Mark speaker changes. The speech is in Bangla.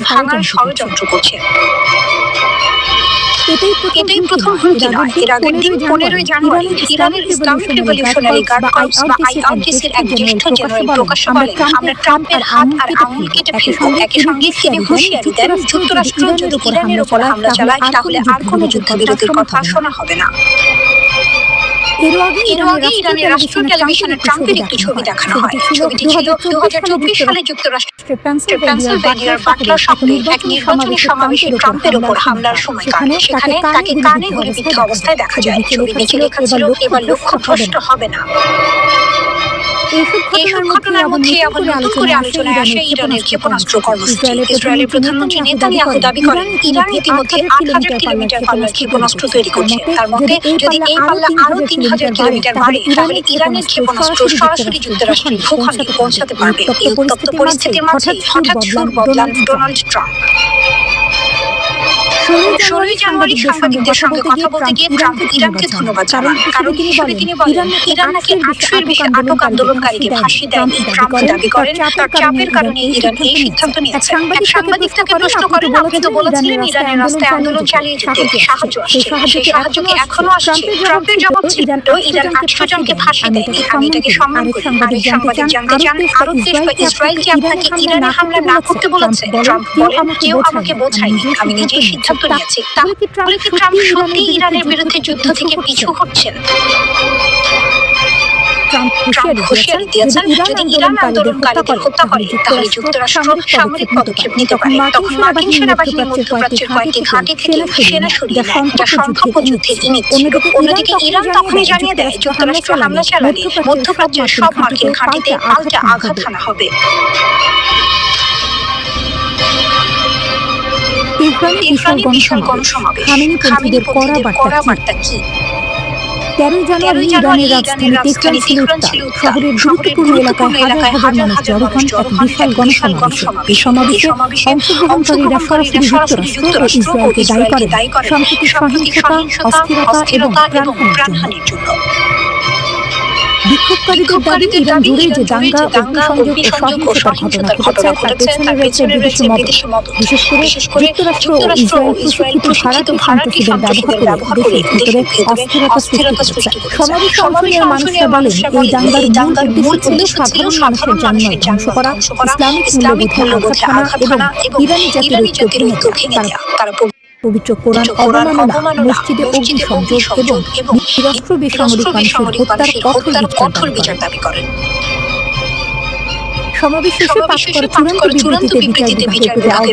Speaker 1: ভাঙার ষড়যন্ত্র করছে। এটাই প্রথম হুমকি নয়। এর আগের দিন 15ই জানুয়ারি ইরানের ইসলামিক রিভলিউশনারি গার্ড কর্পস বা IRGC-র এক জ্যেষ্ঠ জেনারেল প্রকাশ্যে বলেন, আমরা ট্রাম্পের হাত আর আঙুল কেটে ফেলবো। একই সঙ্গে তিনি হুঁশিয়ারি দেন, যুক্তরাষ্ট্র যদি ইরানের উপর হামলা চালায় তাহলে আর কোনো যুদ্ধবিরতির কথা শোনা হবে না। এর আগে ইরানের রাষ্ট্রীয় টেলিভিশনে ট্রাম্পের একটি ছবি দেখানো হয়। ছবিটি ছিল 2024 সালে যুক্তরাষ্ট্রের পেনসিলভেনিয়ার বাটলার শহরে এক নির্বাচনী সমাবেশে ট্রাম্পের উপর হামলার সময়কাল। সেখানে তাকে কানে গুলিবিদ্ধ অবস্থায় দেখা যায়। ছবিতে লেখা ছিল, এবার লক্ষ্যভ্রষ্ট হবে না। এইসব ঘটনার মধ্যে আবার নতুন করে আলোচনায় আসে ইরানের ক্ষেপণাস্ত্র কর্মসূচি। ইসরায়েলের প্রধানমন্ত্রী নেতানিয়াহু দাবি করেন, ইরান ইতিমধ্যে 8,000 কিলোমিটার পাল্লার ক্ষেপণাস্ত্র তৈরি করছে। তার মতে, যদি এই পাল্লা আরো 3,000 কিলোমিটার বাড়ে তাহলে ইরানের ক্ষেপণাস্ত্র সরাসরি যুক্তরাষ্ট্রের ভূখণ্ডে পৌঁছাতে পারবে। এই উত্তপ্ত পরিস্থিতির মাঝে হঠাৎ সুর বদলান ডোনাল্ড ট্রাম্প। 16 জানুয়ারি সাংবাদিকদের সঙ্গে কথা বলতে গিয়ে ট্রাম্প ইরানকে ধন্যবাদ জানান। কারণ হিসেবে তিনি বলেন, ইরান নাকি 800-এর বেশি আটক আন্দোলনকারীকে ফাঁসি দেয়নি। ট্রাম্প দাবি করেন, তার চাপের কারণে ইরান এই সিদ্ধান্ত নিয়েছে। এক সাংবাদিক তাকে প্রশ্ন করেন, আপনি তো বলেছিলেন ইরানের রাস্তায় আন্দোলন চালিয়ে যেতে সাহায্য আসছে, সেই সাহায্য কি এখনো আসছে? ট্রাম্পের জবাব ছিল, ইরান 800 জনকে ফাঁসি দেয়নি। আমি এটাকে সম্মান করি। আরেক সাংবাদিক জানতে চান, আরব দেশ বা ইসরায়েল কি আপনাকে ইরানে হামলা না করতে বলেছে? ট্রাম্প বলেন, কেউ আমাকে বোঝায়নি, আমি নিজেই সিদ্ধান্ত নিয়েছি। তাহলে কি ট্রাম্প সত্যি ইরানের বিরুদ্ধে যুদ্ধ থেকে পিছু হটছেন? ট্রাম্প হুঁশিয়ারি দিয়েছেন, যদি ইরান আন্দোলনকারীদের হত্যা করে তাহলে যুক্তরাষ্ট্র সামরিক পদক্ষেপ নিতে পারে। তখন মার্কিন সেনাবাহিনী মধ্যপ্রাচ্যের কয়েকটি ঘাঁটি থেকে সেনা সরিয়ে নেয়, যা সম্ভাব্য যুদ্ধের ইঙ্গিত ছিল। অন্যদিকে ইরান তখনই জানিয়ে দেয়, যুক্তরাষ্ট্র হামলা চালালে মধ্যপ্রাচ্যের সব মার্কিন ঘাঁটিতে পাল্টা আঘাত হানা হবে। তেহরানে বিশাল গণসমাবেশ, খামেনিপন্থীদের কড়া বার্তা কি?
Speaker 2: 13 জানুয়ারি ইরানের রাজধানী তেহরান ছিল উত্তাল। শহরের গুরুত্বপূর্ণ এলাকায় হাজার হাজার মানুষ জড়ো হন এক বিশাল গণসমাবেশে। এই সমাবেশে অংশগ্রহণকারীরা সরাসরি যুক্তরাষ্ট্র ও ইসরায়েলকে দায়ী করেন সাম্প্রতিক সহিংসতা, অস্থিরতা এবং প্রাণহানির জন্য। বিক্ষোভকারীদের দাবি, ইরান জুড়ে যে দাঙ্গা, অগ্নিসংযোগ ও সহিংসতার ঘটনা ঘটেছে তার পেছনে রয়েছে বিদেশি মদদ। বিশেষ করে যুক্তরাষ্ট্র ও ইসরায়েল প্রশিক্ষিত ভাড়াটি সন্ত্রাসীদের ব্যবহার করে দেশের ভিতরে অস্থিরতা সৃষ্টি করেছে। সমাবেশে মানুষরা বলেন, এই দাঙ্গার মূল উদ্দেশ্য ছিল সাধারণ মানুষের যানবাহন ধ্বংস করা, ইসলামিক মূল্যবোধে আঘাত হানা এবং ইরানি জাতির ঐক্য ভেঙে দেয়া। তারা পবিত্র কোরআন অবমাননা, মসজিদে অগ্নিসংযোগ এবং নিরস্ত্র বেসামরিক মানুষের হত্যার কঠোর বিচার দাবি করেন। সমাবেশ শেষে পাশ করা চূড়ান্ত বিবৃতিতে বিচার বিভাগের